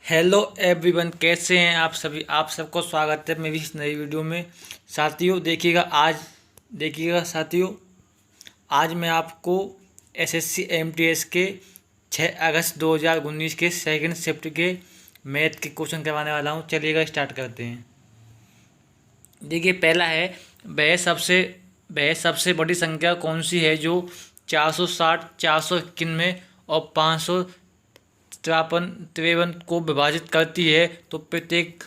Hello everyone, कैसे हैं आप सभी। आप सबको स्वागत है मेरी इस नई वीडियो में। साथियों देखिएगा साथियों, आज मैं आपको एसएससी एमटीएस के 6 अगस्त 2019 के सेकंड शिफ्ट के मैथ के क्वेश्चन करवाने वाला हूं। चलिएगा स्टार्ट करते हैं। देखिए, पहला है, वह सबसे बड़ी संख्या कौन सी है जो 460, 491 और 553 को विभाजित करती है तो प्रत्येक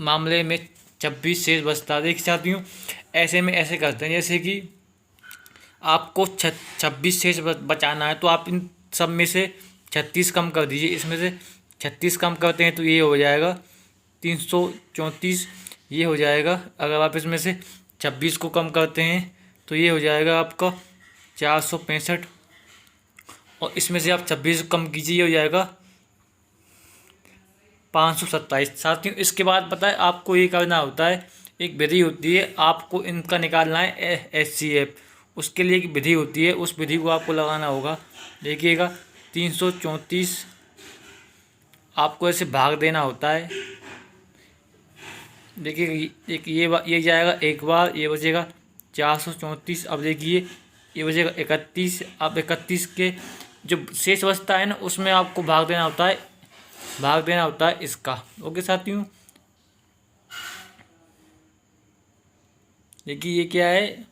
मामले में 26 शेष बचता है। देखिए साथियों, ऐसे में ऐसे करते हैं, जैसे कि आपको 26 शेष बचाना है तो आप इन सब में से 36 कम कर दीजिए। इसमें से 36 कम करते हैं तो ये हो जाएगा 334, ये हो जाएगा। अगर आप इसमें से 26 को कम करते हैं तो ये हो जाएगा आपका 465, और इसमें से आप 26 कम कीजिए, ये हो जाएगा 527। साथियों, इसके बाद पता है आपको ये करना होता है, एक विधि होती है, आपको इनका निकालना है HCF। उसके लिए एक विधि होती है, उस विधि को आपको लगाना होगा। देखिएगा, 334 आपको ऐसे भाग देना होता है। देखिए, एक ये जाएगा एक बार, ये बचेगा 434। अब देखिए, ये बचेगा 31। अब 31 के जो शेष बचता है ना, उसमें आपको भाग देना होता है इसका। ओके साथियों, देखिए ये क्या है,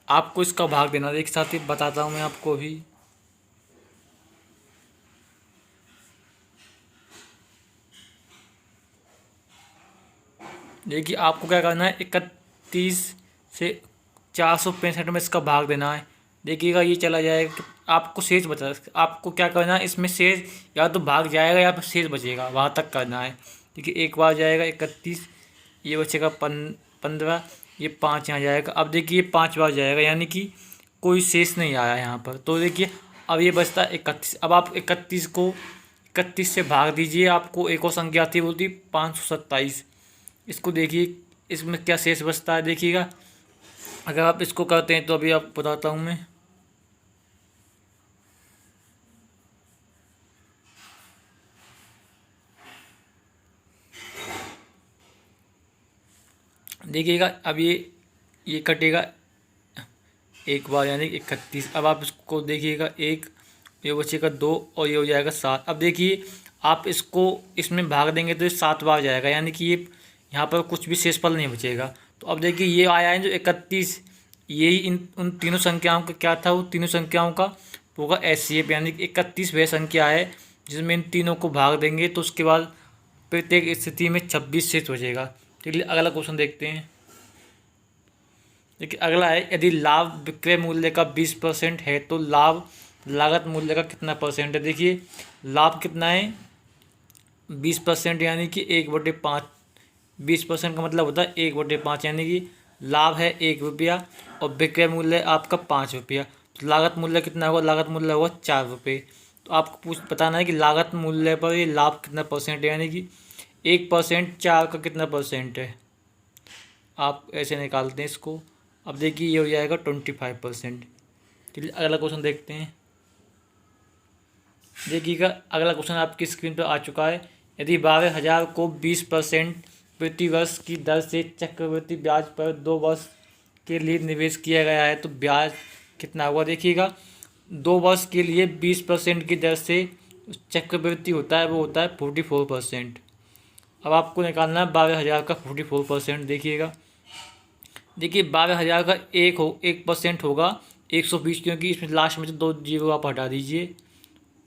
आपको इसका भाग देना। एक साथी बताता हूँ मैं आपको अभी। देखिए, आपको क्या करना है, 31 से 465 में इसका भाग देना है। देखिएगा, ये चला जाएगा, आपको शेष बचा। आपको क्या करना है, इसमें शेष या तो भाग जाएगा या फिर शेष बचेगा, वहाँ तक करना है। देखिए, एक बार जाएगा 31, ये बचेगा 15, ये 5 यहाँ जाएगा। अब देखिए, 5 बार जाएगा, यानी कि कोई शेष नहीं आया यहाँ पर। तो देखिए, अब ये बचता है 31। अब आप 31 से भाग दीजिए, आपको एक और संख्या आती है, बोलती 527। इसको देखिए, इसमें क्या शेष बचता है। देखिएगा, अगर आप इसको करते हैं तो अभी आपको बताता हूँ मैं। देखिएगा, अब ये कटेगा एक बार, यानी 31। अब आप इसको देखिएगा, एक, ये बचेगा 2, और ये हो जाएगा 7। अब देखिए, आप इसको इसमें भाग देंगे तो ये 7 बार जाएगा, यानी कि ये यहाँ पर कुछ भी शेषफल नहीं बचेगा। तो अब देखिए, ये आया है जो 31, यही उन तीनों संख्याओं का क्या था, वो तीनों संख्याओं का होगा HCF, यानी कि 31 वह संख्या है जिसमें इन तीनों को भाग देंगे तो उसके बाद प्रत्येक स्थिति में 26 शेष बचेगा। चलिए अगला क्वेश्चन देखते हैं। देखिए, अगला है, यदि लाभ विक्रय मूल्य का 20% है तो लाभ लागत मूल्य का कितना परसेंट है। देखिए, लाभ कितना है, 20%, यानी कि 1/5। 20% का मतलब होता है 1/5, यानी कि लाभ है 1 रुपया और विक्रय मूल्य आपका 5 रुपया। तो लागत मूल्य कितना होगा, लागत मूल्य होगा 4 रुपये। तो आपको बताना है कि लागत मूल्य पर ये लाभ कितना परसेंट है, यानी कि 1%, 4 का कितना परसेंट है। आप ऐसे निकालते हैं इसको। अब देखिए, ये हो जाएगा 25%। चलिए अगला क्वेश्चन देखते हैं। देखिएगा, अगला क्वेश्चन आपकी स्क्रीन पर आ चुका है। यदि 12,000 को 20% प्रति वर्ष की दर से चक्रवृद्धि ब्याज पर 2 वर्ष के लिए निवेश किया गया है तो ब्याज कितना होगा। देखिएगा, 2 वर्ष के लिए 20% की दर से चक्रवृद्धि होता है, वो होता है 44%। अब आपको निकालना है 12,000 का 44%। देखिए 12,000 का 1% होगा 120, क्योंकि इसमें लास्ट में तो 2 जीरो आप हटा दीजिए,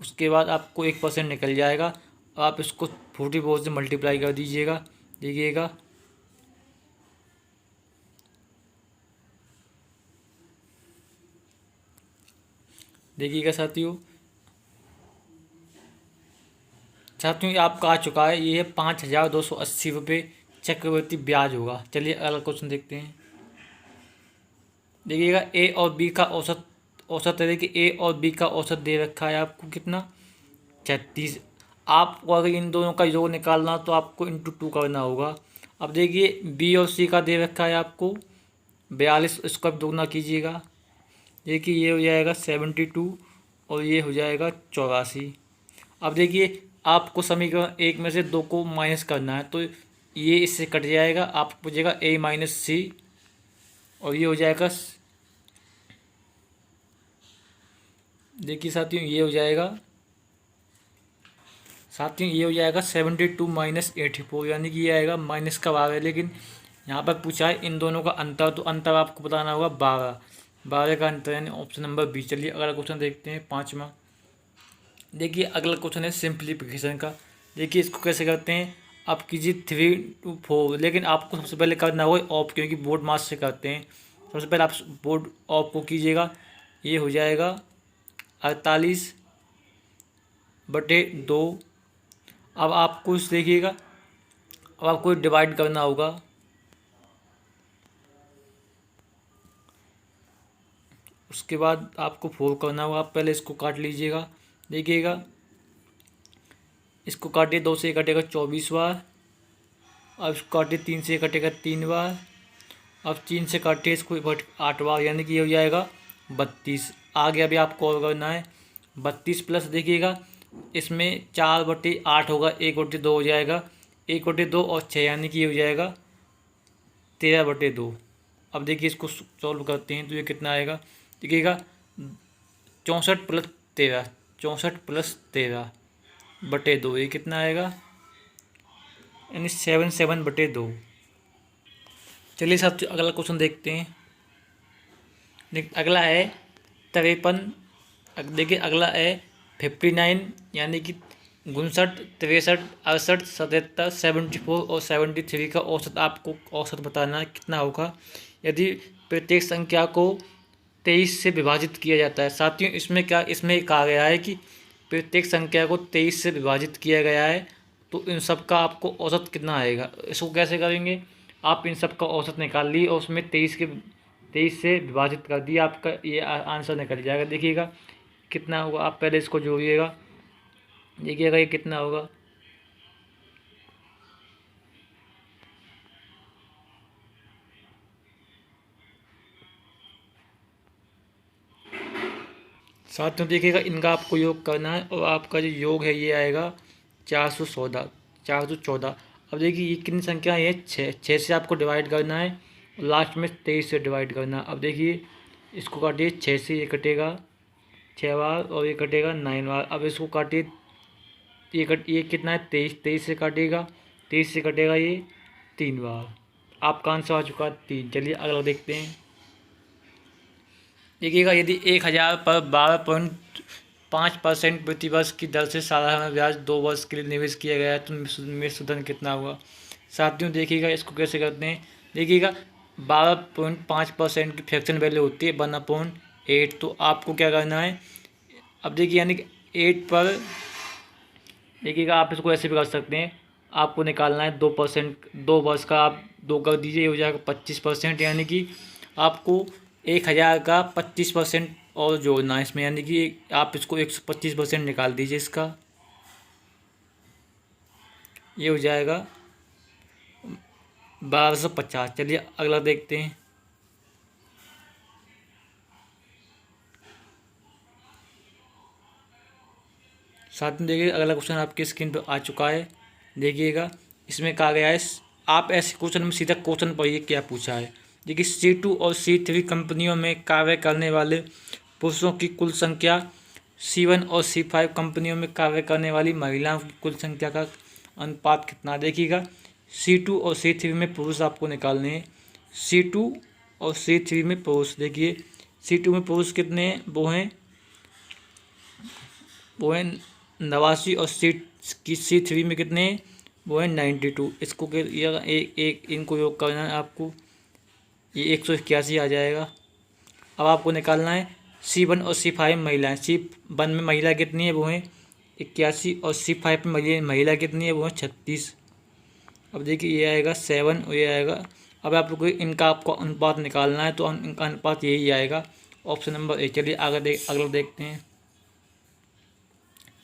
उसके बाद आपको 1% निकल जाएगा। आप इसको 44 से मल्टीप्लाई कर दीजिएगा। देखिएगा, साथियों ये आपका आ चुका है, ये है 5,280 रुपये चक्रवृद्धि ब्याज होगा। चलिए अगला क्वेश्चन देखते हैं। देखिएगा, ए और बी का औसत है। देखिए, ए और बी का औसत दे रखा है आपको कितना, 36। आपको अगर इन दोनों का योग निकालना तो आपको इंटू 2 करना होगा। अब देखिए, बी और सी का दे रखा है आपको 42, इसका दोगुना कीजिएगा। देखिए, ये हो जाएगा 72 और ये हो जाएगा 84। अब देखिए आपको समीकरण एक में से दो को माइनस करना है, तो ये इससे कट जाएगा, आपको पूछेगा ए माइनस सी, और ये हो जाएगा, देखिए साथियों ये हो जाएगा, साथियों ये हो जाएगा 72 माइनस 84, यानी कि ये आएगा माइनस का 12 है। लेकिन यहाँ पर पूछा है इन दोनों का अंतर, तो अंतर आपको बताना होगा 12, 12 का अंतर, यानी ऑप्शन नंबर बी। चलिए अगला क्वेश्चन देखते हैं, पाँचवा। देखिए अगला क्वेश्चन है सिंप्लीफिकेशन का। देखिए इसको कैसे करते हैं, आप कीजिए 3 to 4, लेकिन आपको सबसे पहले करना होगा ऑफ, क्योंकि बोर्ड मास से करते हैं। सबसे पहले आप बोर्ड ऑफ को कीजिएगा, ये हो जाएगा 48/2। अब आपको इस देखिएगा, अब आपको डिवाइड करना होगा, उसके बाद आपको 4 करना होगा। आप पहले इसको काट लीजिएगा, देखिएगा इसको काटिए, 2 से कटेगा 24 बार। अब इसको काटिए, 3 से कटेगा 3 बार। अब 3 से काटिए इसको 8 बार, यानी कि ये हो जाएगा 32। आगे अभी आपको और करना है 32 प्लस, देखिएगा इसमें 4/8 होगा, 1/2 हो जाएगा, 1/2 और 6, यानी कि ये हो जाएगा 13/2। अब देखिए इसको सॉल्व करते हैं तो ये कितना आएगा, देखिएगा 64 प्लस 13, 64 प्लस 13/2, ये कितना आएगा, यानी 77/2। चलिए साथ अगला क्वेश्चन देखते हैं। अगला है 53। देखिए अगला है 59, यानी कि 59, 63, 68, 77, 74 और 73 का औसत आपको औसत बताना है कितना होगा यदि प्रत्येक संख्या को 23 से विभाजित किया जाता है। साथियों इसमें क्या, इसमें कहा गया है कि प्रत्येक संख्या को 23 से विभाजित किया गया है, तो इन सब का आपको औसत कितना आएगा। इसको कैसे करेंगे, आप इन सब का औसत निकाल लिए और उसमें 23 से विभाजित कर दिया, आपका ये आंसर निकल जाएगा। देखिएगा कितना होगा, आप पहले इसको जोड़िएगा, देखिएगा ये कितना होगा, साथ में देखिएगा इनका आपको योग करना है, और आपका जो योग है ये आएगा 414। अब देखिए ये कितनी संख्या है, 6 से आपको डिवाइड करना है, और लास्ट में 23 से डिवाइड करना है। अब देखिए इसको काटिए, 6 से ये कटेगा 6 बार, और ये कटेगा 9 बार। अब इसको काटिए, ये कितना है, 23 से काटेगा, 23 से कटेगा ये 3 बार। आपका आंसर आ चुका है 3। चलिए अगला देखते हैं। देखिएगा यदि 1000 पर 12.5% प्रतिवर्ष की दर से सालाना ब्याज 2 वर्ष के लिए निवेश किया गया है, तो निवेश कितना हुआ। साथियों देखिएगा इसको कैसे करते हैं, देखिएगा 12.5% की फ्रैक्शन वैल्यू होती है 1/8, तो आपको क्या करना है, अब देखिए यानी कि 8 पर, देखिएगा आप इसको ऐसे भी कर सकते हैं, आपको निकालना है 2%, 2 वर्ष का आप 2 कर दीजिए, ये हो जाएगा 25%, यानी कि आपको 1000 का 25% और जोड़ना है इसमें, यानी कि आप इसको 125% निकाल दीजिए इसका, ये हो जाएगा 1250। चलिए अगला देखते हैं। साथ में देखिए अगला क्वेश्चन आपकी स्क्रीन पर आ चुका है। देखिएगा इसमें कहा गया है, आप ऐसे क्वेश्चन में सीधा क्वेश्चन पढ़िए क्या पूछा है। देखिए C2 और C3 कंपनियों में कार्य करने वाले पुरुषों की कुल संख्या, C1 और C5 कंपनियों में कार्य करने वाली महिलाओं की कुल संख्या का अनुपात कितना। देखिएगा C2 और C3 में पुरुष आपको निकालने हैं, C2 और C3 में पुरुष। देखिए C2 में पुरुष कितने हैं, वो हैं 89, और C3 में कितने हैं, वो है 92। इसको एक इनको योग करना है आपको, ये 181 आ जाएगा। अब आपको निकालना है C1 और C5 महिलाएं। C1 में महिला कितनी है, वो है 81, और C5 में महिला कितनी है, वो है 36। अब देखिए ये आएगा 7 और ये आएगा। अब आपको इनका आपको अनुपात निकालना है, तो इनका अनुपात यही आएगा, ऑप्शन नंबर ए। चलिए अगला देखते हैं।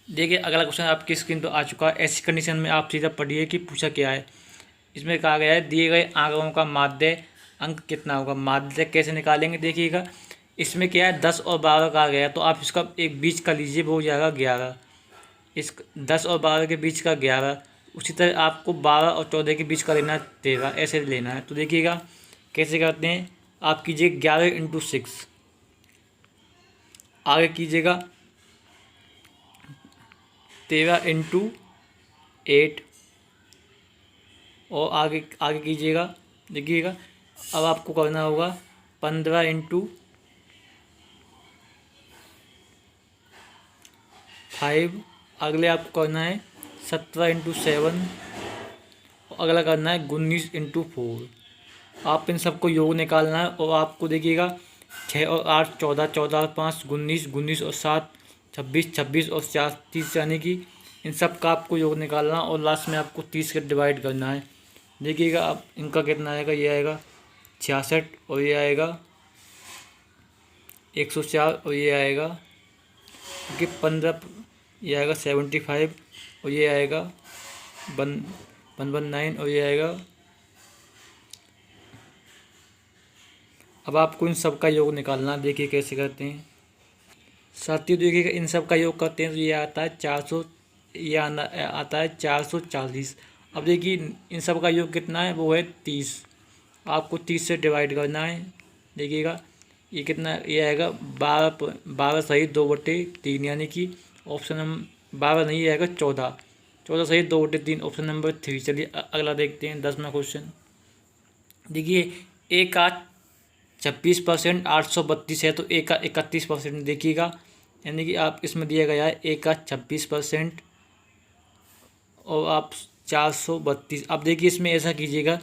देखिए अगला क्वेश्चन आपकी स्क्रीन पर आ चुका है। ऐसी कंडीशन में आप सीधा पढ़िए कि पूछा क्या है। इसमें कहा गया है दिए गए आंकड़ों का माध्य अंक कितना होगा। माध्य कैसे निकालेंगे, देखिएगा इसमें क्या है 10 और 12 कहा गया है, तो आप इसका एक बीच का लीजिए, वो हो जाएगा 11। इस 10 और 12 के बीच का 11, उसी तरह आपको 12 और 14 के बीच का लेना है 13, ऐसे लेना है। तो देखिएगा कैसे करते हैं। आप कीजिए 11 × 6, आगे कीजिएगा 13 × 8, और आगे आगे कीजिएगा। देखिएगा अब आपको करना होगा 15 × 5, अगले आपको करना है 17 × 7, अगला करना है 19 × 4। आप इन सबको योग निकालना है और आपको देखिएगा 6 और 8 14, 14 और 5 19, 19 और 7 26, 26 और 4 30, यानी कि इन सब का आपको योग निकालना और लास्ट में आपको 30 से डिवाइड करना है। देखिएगा अब इनका कितना आएगा, ये आएगा 66 और ये आएगा 104 और ये आएगा कि 15, ये आएगा 75 और ये आएगा 119 और ये आएगा। अब आपको इन सब का योग निकालना, देखिए कैसे करते हैं साथियों। देखिएगा इन सब का योग करते हैं तो ये आता है 400, ये आता है 440। अब देखिए इन सब का योग कितना है, वो है 30। आपको 30 से डिवाइड करना है। देखिएगा ये कितना, ये आएगा 12 सही 2/3, यानी कि ऑप्शन नंबर 12 नहीं आएगा 14, 14 सही 2/3, ऑप्शन नंबर 3। चलिए अगला देखते हैं 10वां क्वेश्चन। देखिए ए का 26%, 832 है तो ए का 31%। देखिएगा यानी कि आप इसमें दिया गया है ए का 26% और आप 432। अब देखिए इसमें ऐसा कीजिएगा,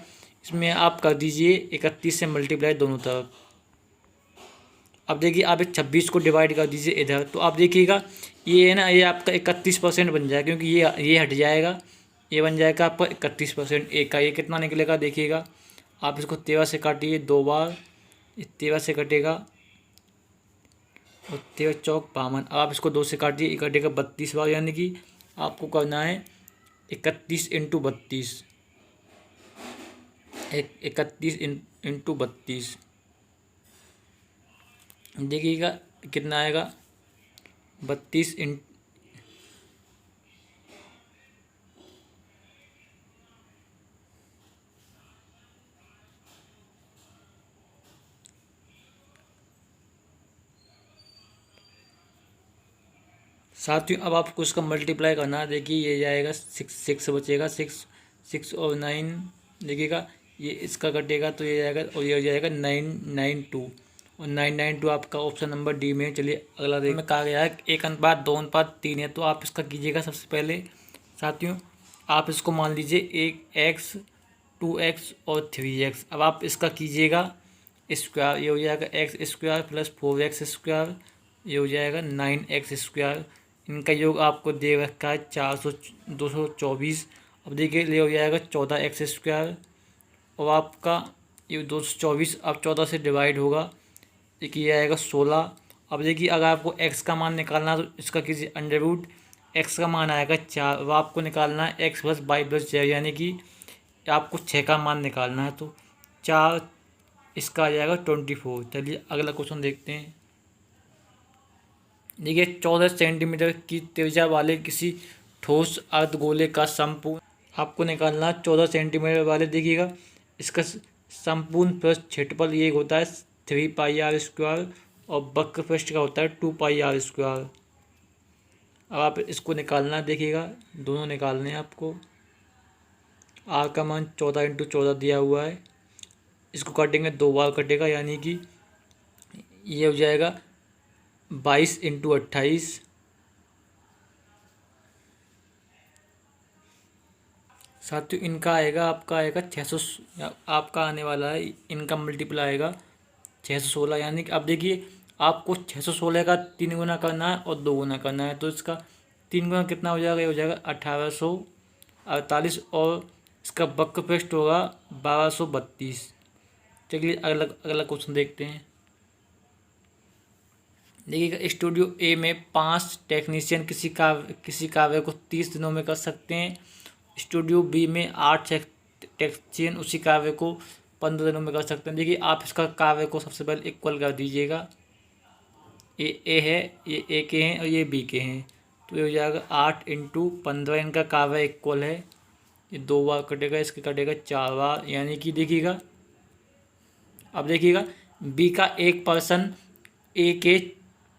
इसमें आप कर दीजिए 31 से मल्टीप्लाई दोनों तरफ। अब देखिए आप 26 को डिवाइड कर दीजिए इधर, तो आप देखिएगा ये है ना, ये आपका 31% बन जाएगा, क्योंकि ये हट जाएगा, ये बन जाएगा आपका 31% ए का। ये कितना निकलेगा देखिएगा, आप इसको 13 से काटिए 2 बार, 13 से कटेगा और 13 चौक 52। अब आप इसको 2 से काटिए, ये कटेगा 32 बार, यानी कि आपको करना है 31 × 32, 31 × 32। देखिएगा कितना आएगा 32 × साथियों अब आपको इसका मल्टीप्लाई करना है। देखिए ये जाएगा 6 बचेगा, 6 और 9, देखिएगा ये इसका कटेगा तो ये जाएगा, और ये हो जाएगा 992 और 992 आपका ऑप्शन नंबर डी में। चलिए अगला देख में कहा गया है 1:2:3 है, तो आप इसका कीजिएगा। सबसे पहले साथियों आप इसको मान लीजिए 1x 2x और 3x। अब आप इसका कीजिएगा स्क्वायर, ये हो जाएगा x² + 4x², ये हो जाएगा 9x²। इनका योग आपको दे रखा है 224। अब देखिए ये हो जाएगा 14x², और आपका ये 224 अब 14 से डिवाइड होगा, देखिए ये आएगा 16। अब देखिए अगर आपको x का मान निकालना है तो इसका कीजिए अंडर रूट, x का मान आएगा 4, वह आपको निकालना है x + y + z, यानी कि आपको 6 का मान निकालना है, तो 4 इसका आ जाएगा 24। चलिए अगला क्वेश्चन देखते हैं। देखिए 14 सेंटीमीटर की त्रिज्या वाले किसी ठोस अर्धगोले का संपूर्ण आपको निकालना 14 सेंटीमीटर वाले। देखिएगा इसका संपूर्ण पृष्ठ क्षेत्रफल ये होता है 3πr² और वक्र पृष्ठ का होता है 2πr²। अब आप इसको निकालना, देखिएगा दोनों निकालने हैं आपको। आर का मान 14 × 14 दिया हुआ है, इसको काटेंगे 2 बार कटेगा, यानी कि ये हो जाएगा 22 × 28। साथियों इनका आएगा, आपका आएगा 600, आपका आने वाला है इनका मल्टीप्लाई आएगा 616, यानी कि अब देखिए आपको 616 का 3 गुना करना है और 2 गुना करना है, तो इसका 3 गुना कितना हो जाएगा, ये हो जाएगा 1848 और इसका वक्र पृष्ठ होगा 1232। चलिए अगला क्वेश्चन देखते हैं। देखिएगा स्टूडियो ए में 5 टेक्नीशियन किसी कार्य को 30 दिनों में कर सकते हैं। स्टूडियो बी में 8 टेक्नीशियन उसी कार्य को 15 दिनों में कर सकते हैं। देखिए आप इसका कार्य को सबसे पहले इक्वल कर दीजिएगा। ये ए है, ये ए के हैं और ये बी के हैं, तो ये हो जाएगा 8 × 15, इनका कार्य इक्वल है, ये 2 बार कटेगा, इसके कटेगा 4 बार, यानी कि देखिएगा अब देखिएगा बी का 1% ए के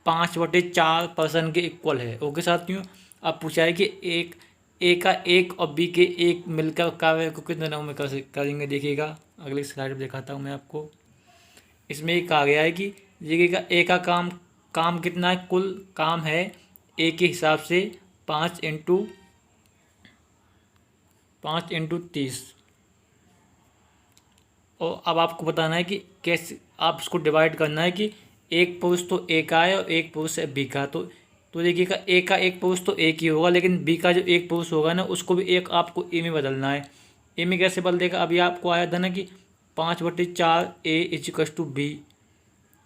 5/4% के इक्वल है। ओके साथियों, अब पूछा है कि एक ए का 1 और बी के 1 मिलकर कार्य को कितने दिनों में करेंगे। देखिएगा अगली स्लाइड में दिखाता हूँ मैं आपको। इसमें ये कहा गया है कि देखिएगा ए का काम कितना है, कुल काम है ए के हिसाब से 5 × 30। और अब आपको बताना है कि कैसे आप इसको डिवाइड करना है कि एक पुरुष तो ए का है और एक पुरुष है बी का। तो देखिएगा ए का एक पुरुष तो एक ही होगा, लेकिन बी का जो एक पुरुष होगा ना उसको भी एक आपको ए में बदलना है। ए में कैसे बदल देगा, अभी आपको आया था ना कि 5/4 ए इक्वल्स टू बी,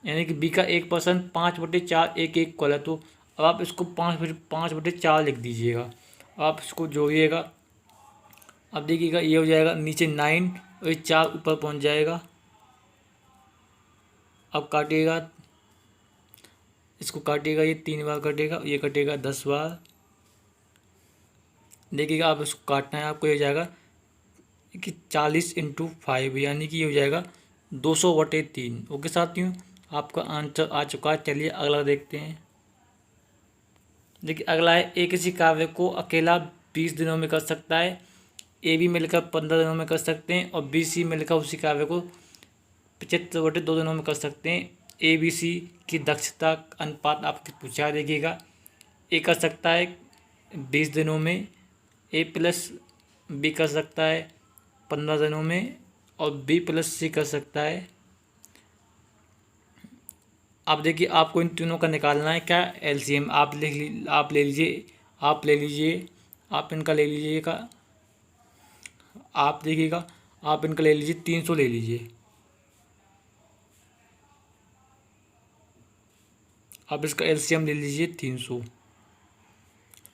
यानी कि बी का 1% 5/4 ए के इक्वल है। तो अब आप इसको 5/4 लिख दीजिएगा, आप इसको जोड़िएगा। अब देखिएगा ये हो जाएगा नीचे 9 और ये 4 ऊपर पहुंच जाएगा। अब काटिएगा, इसको काटिएगा, ये 3 बार कटेगा, ये कटेगा 10 बार। देखिएगा अब इसको काटना है आपको, ये हो जाएगा कि 40 × 5, यानी कि ये हो जाएगा 200/3। ओके साथियों, आपका आंसर आ चुका है। चलिए अगला देखते हैं। देखिए अगला है ए किसी कार्य को अकेला 20 दिनों में कर सकता है, ए बी मिलकर 15 दिनों में कर सकते हैं और बी सी मिलकर उसी कार्य को 75/2 दिनों में कर सकते हैं। ए बी सी की दक्षता अनुपात आपसे पूछा है। देखिएगा ए कर सकता है 20 दिनों में, ए प्लस बी कर सकता है 15 दिनों में और बी प्लस सी कर सकता है। अब देखिए आपको इन तीनों का निकालना है क्या, एलसीएम। आप ले लीजिए, आप इनका ले लीजिएगा। आप देखिएगा आप इनका ले लीजिए, 300 ले लीजिए। आप इसका एलसीएम ले लीजिए 300।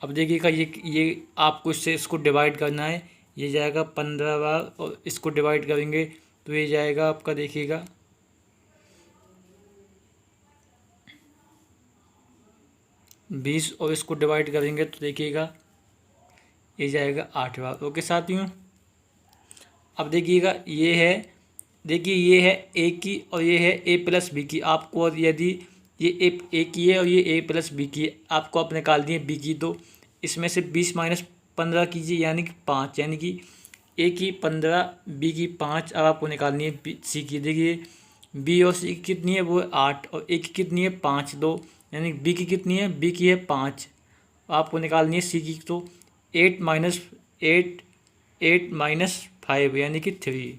अब देखिएगा ये आपको इसको डिवाइड करना है। ये जाएगा 15 बार और इसको डिवाइड करेंगे तो ये जाएगा आपका, देखिएगा 20 और इसको डिवाइड करेंगे तो देखिएगा ये जाएगा 8 बार। ओके साथियों, अब देखिएगा ये है ए की और ये है ए प्लस बी की। आपको यदि ये ए की है और ये ए प्लस बी की है, आपको आप निकाल दिए बी की, तो इसमें से 20 - 15 कीजिए, यानी कि 5, यानी कि ए की 15 बी की 5। अब आपको निकालनी है सी की। देखिए बी और सी की कितनी है, वो है 8 और ए की कितनी है 5, 2, यानी बी की कितनी है, बी की है 5। आपको निकालनी है सी की, तो 8 - 5 यानी कि 3,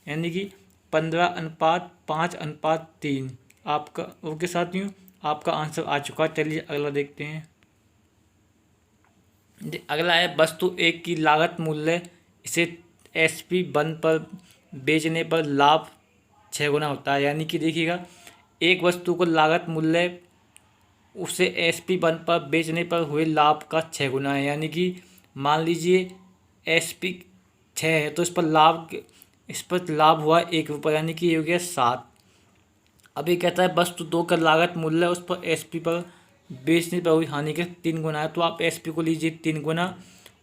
यानी कि 15:5:3 आपका। ओके साथियों, आपका आंसर आ चुका है। चलिए अगला देखते हैं। अगला है वस्तु एक की लागत मूल्य, इसे SP 1 पर बेचने पर लाभ 6 गुना होता है। यानी कि देखिएगा एक वस्तु को लागत मूल्य उसे SP 1 पर बेचने पर हुए लाभ का 6 गुना है। यानी कि मान लीजिए SP 6 है तो इस पर लाभ हुआ 1 रुपये, यानी कि ये हो गया 7। अभी कहता है वस्तु 2 का लागत मूल्य उस पर SP पर बेचने पर हुई हानि के 3 गुना है। तो आप SP को लीजिए 3 गुना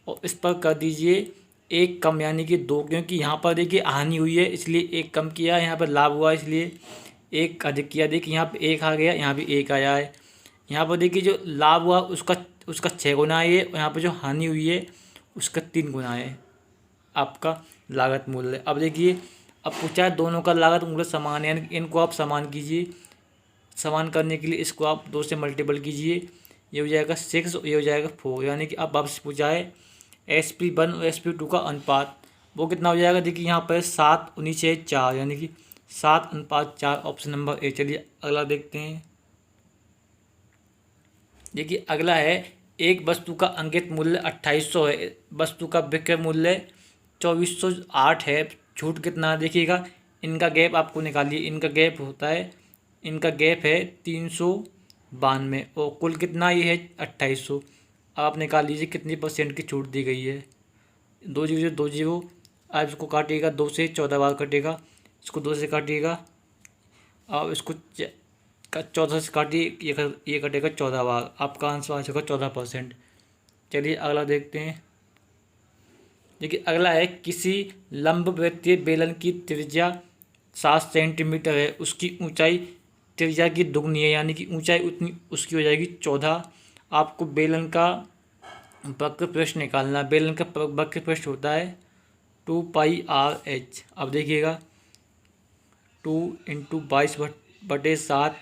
और इस पर कर दीजिए 1 कम, यानी कि 2, क्योंकि यहाँ पर देखिए हानि हुई है इसलिए 1 कम किया, यहाँ पर लाभ हुआ इसलिए 1 अधिक किया। देखिए यहाँ पर 1 आ गया, यहाँ भी 1 आया है। यहाँ पर देखिए जो लाभ हुआ उसका 6 गुना है और यहाँ पर जो हानि हुई है उसका 3 गुना है आपका लागत मूल्य। अब देखिए अब पूछा है दोनों का लागत मूल्य समान है, यानी इनको आप समान कीजिए। समान करने के लिए इसको आप 2 से मल्टीपल कीजिए, ये हो जाएगा 6 और ये हो जाएगा 4। यानी कि अब वापस पूछा है SP 1 और SP 2 का अनुपात, वो कितना हो जाएगा। देखिए यहाँ पर 7 और नीचे है 4, यानी कि 7:4, ऑप्शन नंबर ए। चलिए अगला देखते हैं। देखिए अगला है एक वस्तु का अंकित मूल्य 2800 है, वस्तु का विक्रय मूल्य 2408 है, छूट कितना है। देखिएगा इनका गैप आपको निकालिए। इनका गैप है 392 और कुल कितना ये है 2800। अब आप निकाल लीजिए कितनी % की छूट दी गई है। 2 0 2 0, आप इसको काटिएगा 2 से 14 बार कटेगा, इसको 2 से काटिएगा। अब इसको 14 से काटिए, ये कटेगा 14 बार, आपका आंसर आ चुका 14%। चलिए अगला देखते हैं। देखिए अगला है, किसी लंबवृत्तीय बेलन की त्रिज्या 7 सेंटीमीटर है, उसकी ऊंचाई त्रिज्या की दुगनी है, यानी कि ऊंचाई उतनी उसकी हो जाएगी 14। आपको बेलन का वक्र पृष्ठ निकालना। बेलन का वक्र पृष्ठ होता है 2πr/h। अब देखिएगा 2 × 22/7,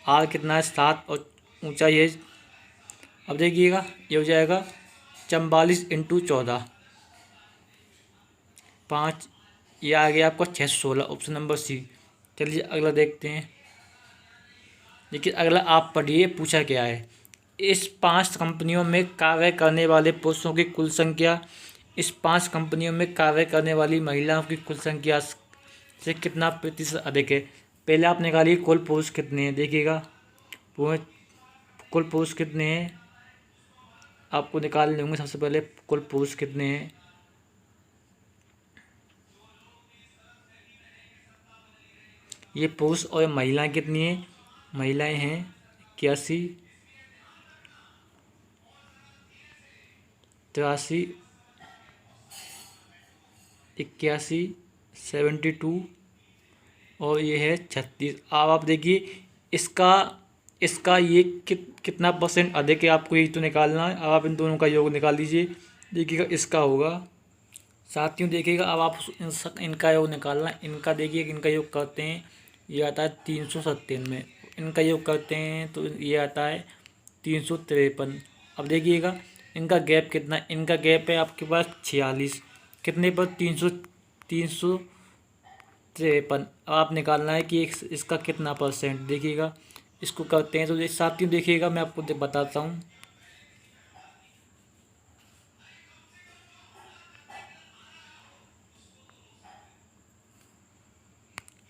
आर कितना है 7 और ऊंचाई है। अब देखिएगा ये हो जाएगा 44 × 14, 5, ये आ गया आपका 616, ऑप्शन नंबर सी। चलिए अगला देखते हैं। देखिए अगला आप पढ़िए पूछा क्या है। इस 5 कंपनियों में कार्य करने वाले पुरुषों की कुल संख्या इस 5 कंपनियों में कार्य करने वाली महिलाओं की कुल संख्या से कितना प्रतिशत अधिक है। पहले आप निकालिए कुल पुरुष कितने हैं। देखिएगा कुल पुरुष कितने हैं, आपको निकालने होंगे। सबसे पहले कुल पुरुष कितने हैं, ये पुरुष, और महिलाएं कितनी हैं, महिलाएं हैं 81, 83, 81, 72 और ये है 36। अब आप देखिए इसका ये कितना परसेंट अधिक है, आपको यही तो निकालना है। अब आप इन दोनों का योग निकाल लीजिए। देखिएगा इसका होगा, साथियों देखिएगा अब आप इनका योग निकालना है। इनका देखिए इनका योग करते हैं, ये आता है 397। इनका योग करते हैं तो ये आता है 353। अब देखिएगा इनका गैप कितना, इनका गैप है आपके पास 46, कितने पर 353। अब आप निकालना है कि इसका कितना परसेंट। देखिएगा इसको करते हैं तो साथियों देखिएगा मैं आपको बताता हूँ।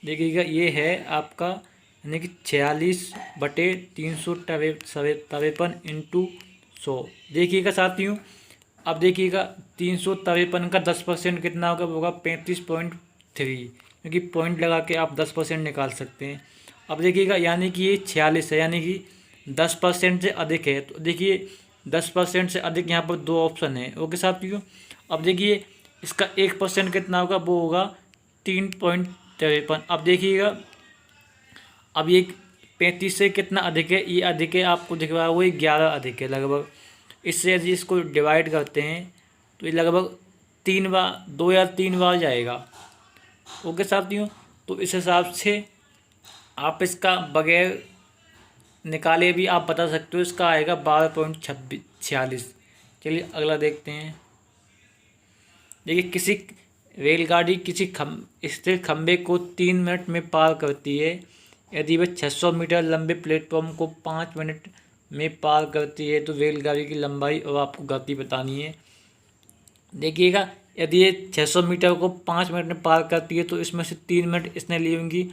देखिएगा ये है आपका, यानी कि 46/353 × 100। देखिएगा साथियों, अब देखिएगा 353 का 10% कितना होगा, वो होगा 35.3, क्योंकि पॉइंट लगा के आप 10% निकाल सकते हैं। अब देखिएगा यानी कि ये 46 है, यानी कि 10% से अधिक है। तो देखिए 10% से अधिक यहाँ पर 2 ऑप्शन है। ओके साथियों, अब देखिए इसका 1% कितना होगा, वो होगा 3.53। अब देखिएगा अब ये 35 से कितना अधिक है, ये अधिक है, आपको दिख रहा है वो 11 अधिक है लगभग। इससे यदि इसको डिवाइड करते हैं तो ये लगभग 3 बार, 2 या 3 बार जाएगा। ओके साथियों, तो इस हिसाब से आप इसका बगैर निकाले भी आप बता सकते हो, इसका आएगा 12.46। चलिए अगला देखते हैं। देखिए किसी रेलगाड़ी किसी स्थिर खंभे को 3 मिनट में पार करती है। यदि वह 600 मीटर लंबे प्लेटफॉर्म को 5 मिनट में पार करती है तो रेलगाड़ी की लंबाई और आपको गति बतानी है। देखिएगा यदि ये 600 मीटर को 5 मिनट में पार करती है तो इसमें से 3 मिनट इसने ली होंगी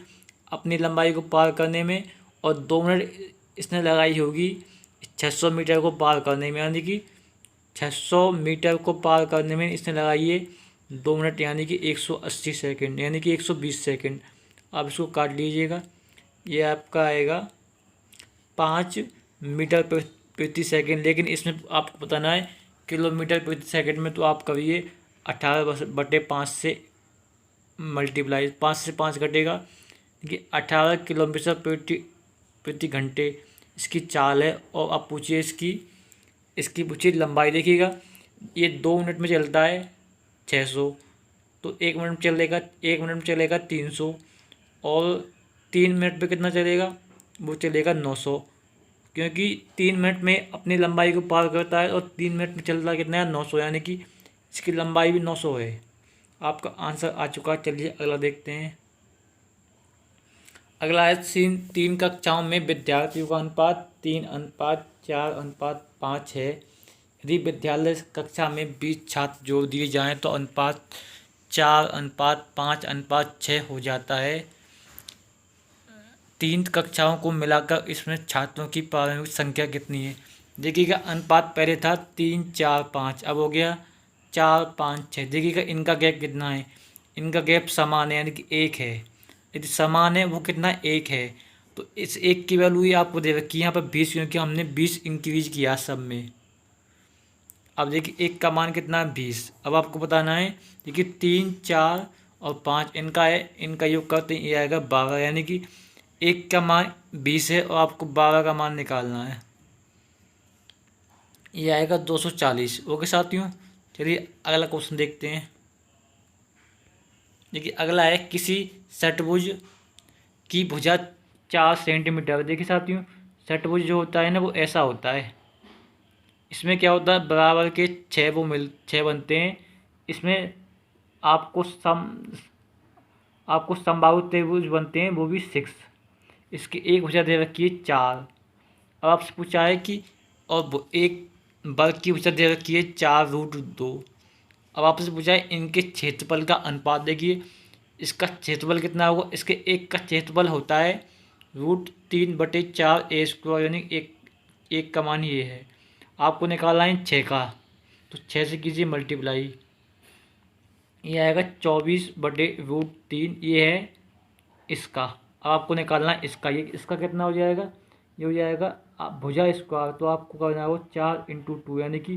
अपनी लंबाई को पार करने में, और 2 मिनट इसने लगाई होगी 600 मीटर को पार करने में, यानी कि 600 मीटर को पार करने में इसने लगाई है 2 मिनट, यानी कि 180 सेकंड, यानी कि 120 सेकंड। आप इसको काट लीजिएगा, ये आपका आएगा 5 मीटर प्रति सेकंड। लेकिन इसमें आपको बताना है किलोमीटर प्रति सेकंड में, तो आप करिए 18/5 से मल्टीप्लाई, 5 से 5 घटेगा कि 18 किलोमीटर प्रति घंटे इसकी चाल है। और आप पूछिए इसकी पूछिए लंबाई। देखिएगा ये 2 मिनट में चलता है 600, तो 1 मिनट में चलेगा 300, और 3 मिनट पे कितना चलेगा, वो चलेगा 900, क्योंकि 3 मिनट में अपनी लंबाई को पार करता है और 3 मिनट में चलता कितना है 900, यानी कि इसकी लंबाई भी 900 है। आपका आंसर आ चुका है। चलिए अगला देखते हैं। अगला है 3 कक्षाओं में विद्यार्थियों का अनुपात 3:4:5 है। यदि विद्यालय कक्षा में 20 छात्र जोड़ दिए जाएं तो अनुपात 4:5:6 हो जाता है। 3 कक्षाओं को मिलाकर इसमें छात्रों की प्रारंभिक संख्या कितनी है। देखिएगा अनुपात पहले था 3:4:5, अब हो गया 4:5:6। देखिएगा इनका गैप कितना है, इनका गैप समान है, यानी कि 1 है। यदि समान है वो कितना 1 है। तो इस एक की वैल्यू ही आपको दे रखी है यहाँ पर 20, क्योंकि हमने 20 इंक्रीज किया सब में। अब देखिए एक का मान कितना है 20। अब आपको बताना है देखिए 3, 4 और 5 इनका है, इनका योग करते हैं ये आएगा 12, यानी कि एक का मान 20 है और आपको 12 का मान निकालना है, ये आएगा 240। ओके साथियों, चलिए अगला क्वेश्चन देखते हैं। देखिए अगला है किसी षट्भुज की भुजा 4 सेंटीमीटर। देखिए साथियों षट्भुज जो होता है ना वो ऐसा होता है, इसमें क्या होता है बराबर के 6 बनते हैं। इसमें आपको समबाहु त्रिभुज बनते हैं, वो भी 6। इसकी एक भुजा दे रखी है 4। अब आपसे पूछा है कि और एक वर्ग की भुजा दे रखी है 4√2। अब आपसे पूछा है इनके क्षेत्रफल का अनुपात। देखिए इसका क्षेत्रफल कितना होगा, इसके एक का क्षेत्रफल होता है √3/4 a², यानी एक का मान ये है। आपको निकालना है 6 का, तो 6 से कीजिए मल्टीप्लाई, ये आएगा 24/√3, ये है इसका। अब आपको निकालना है इसका, ये इसका कितना हो जाएगा, ये हो जाएगा भुजा स्क्वायर, तो आपको करना होगा 4×2 यानी कि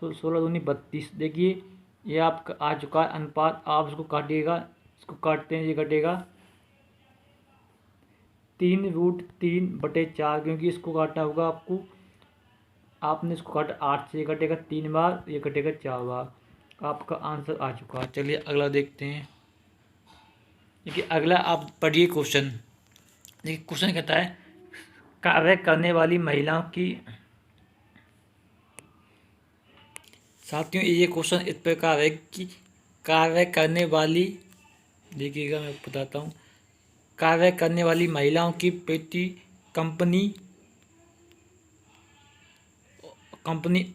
16 दूनी 32। देखिए ये आपका आ चुका है अनुपात। आप इसको काटिएगा, इसको काटते हैं, ये कटेगा 3√3/4, क्योंकि इसको काटना होगा आपको, आपने इसको काटा 8 से, ये कटेगा 3 बार, ये कटेगा 4 बार। आपका आंसर आ चुका है। चलिए अगला देखते हैं। देखिए अगला आप पढ़िए क्वेश्चन। देखिए क्वेश्चन कहता है कार्य करने वाली महिलाओं की, साथियों ये क्वेश्चन इस प्रकार है कि कार्य करने वाली, देखिएगा मैं बताता हूँ, कार्य करने वाली महिलाओं की प्रति कंपनी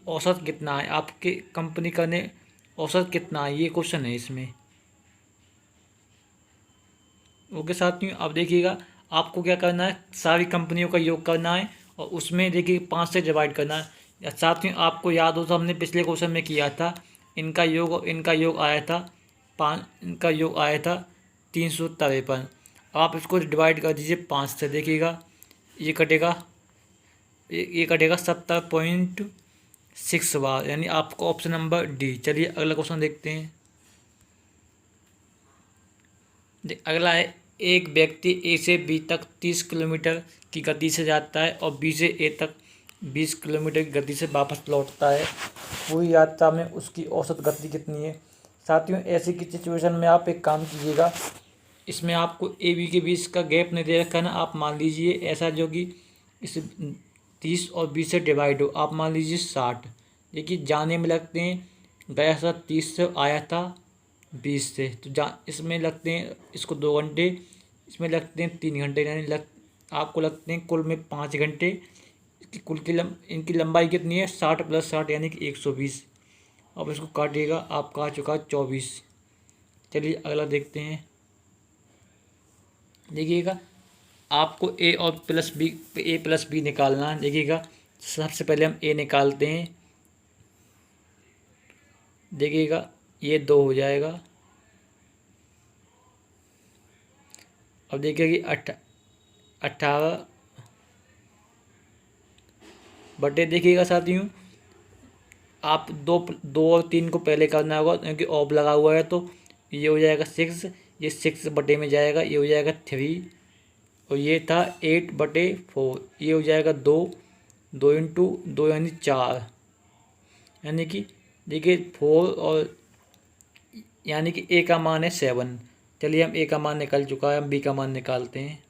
औसत कितना है, आपके कंपनी करने औसत कितना है, ये क्वेश्चन है इसमें। ओके साथियों, अब देखिएगा आपको क्या करना है, सारी कंपनियों का योग करना है और उसमें देखिए 5 से डिवाइड करना है। साथियों आपको याद हो तो हमने पिछले क्वेश्चन में किया था, इनका योग और इनका योग आया था 5, इनका योग आया था 353। आप इसको डिवाइड कर दीजिए 5 से, देखिएगा ये कटेगा, ये कटेगा 70.6 बार, यानी आपको ऑप्शन नंबर डी। चलिए अगला क्वेश्चन देखते हैं। अगला है एक व्यक्ति ए से बी तक 30 किलोमीटर की गति से जाता है और बी से ए तक 20 किलोमीटर की गति से वापस लौटता है। पूरी यात्रा में उसकी औसत गति कितनी है। साथियों ऐसे की सिचुएशन में आप एक काम कीजिएगा, इसमें आपको ए बी के बीच का गैप नहीं दे रखा है ना, आप मान लीजिए ऐसा जो कि इस 30 और 20 से डिवाइड हो, आप मान लीजिए 60। देखिए जाने में लगते हैं, गया था 30 से, आया था 20 से, तो इसमें लगते हैं इसको 2 घंटे, इसमें लगते हैं 3 घंटे, यानी आपको लगते हैं कुल में 5 घंटे। इसकी कुल की इनकी लंबाई कितनी है 60 + 60 यानी कि 120। अब इसको काटिएगा, आपका आ चुका 24। चलिए अगला देखते हैं। देखिएगा आपको ए और प्लस बी निकालना है। देखिएगा सबसे पहले हम ए निकालते हैं, देखिएगा ये 2 हो जाएगा। अब देखिए कि 18 बटे, देखिएगा साथियों आप 2 और 3 को पहले करना होगा क्योंकि ऑफ लगा हुआ है, तो ये हो जाएगा 6, ये 6 बटे में जाएगा, ये हो जाएगा 3, और ये था 8/4, ये हो जाएगा 2, 2 यानी 4, यानी कि देखिए 4 और यानी कि ए का मान है 7। चलिए हम ए का मान निकल चुका है, हम बी का मान निकालते हैं।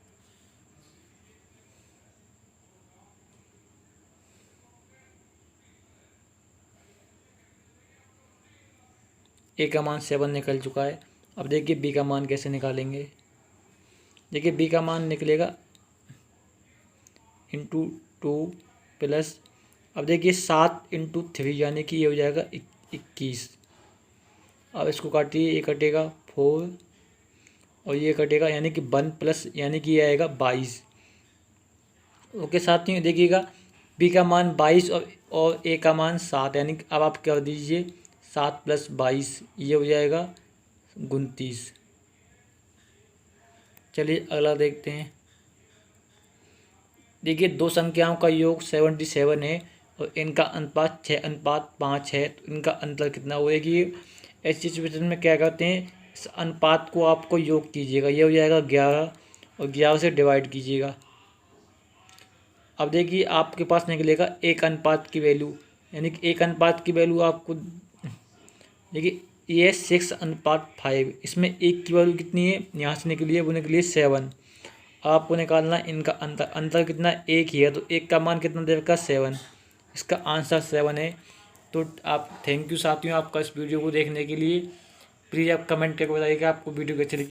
ए का मान 7 निकल चुका है। अब देखिए बी का मान कैसे निकालेंगे। देखिए बी का मान निकलेगा ×2 प्लस, अब देखिए 7 × 3 यानी कि ये हो जाएगा 21। अब इसको काटिए, ये कटेगा 4 और ये कटेगा यानी कि 1 प्लस, यानी कि ये आएगा 22। ओके साथियों देखिएगा बी का मान 22 और ए का मान 7, यानी कि अब आप कर दीजिए 7 + 22, ये हो जाएगा 29। चलिए अगला देखते हैं। देखिए दो संख्याओं का योग 77 है और इनका अनुपात 6:5 है, तो इनका अंतर कितना हुआ? देखिए ऐसी सिचुएशन में क्या करते हैं, इस अनुपात को आपको योग कीजिएगा, ये हो जाएगा 11 और 11 से डिवाइड कीजिएगा। अब देखिए आपके पास निकलेगा एक अनुपात की वैल्यू, यानी कि एक अनुपात की वैल्यू आपको देखिए ये 6:5, इसमें एक की वैल्यू कितनी है यहाँ से निकली है, वो निकली है 7। आपको निकालना इनका अंतर, अंतर कितना? एक ही है, तो एक का मान कितना दे रखा? 7। इसका आंसर 7 है। तो आप थैंक यू साथियों आपका इस वीडियो को देखने के लिए। प्लीज़ आप कमेंट करके बताइए कि आपको वीडियो कैसी लगी।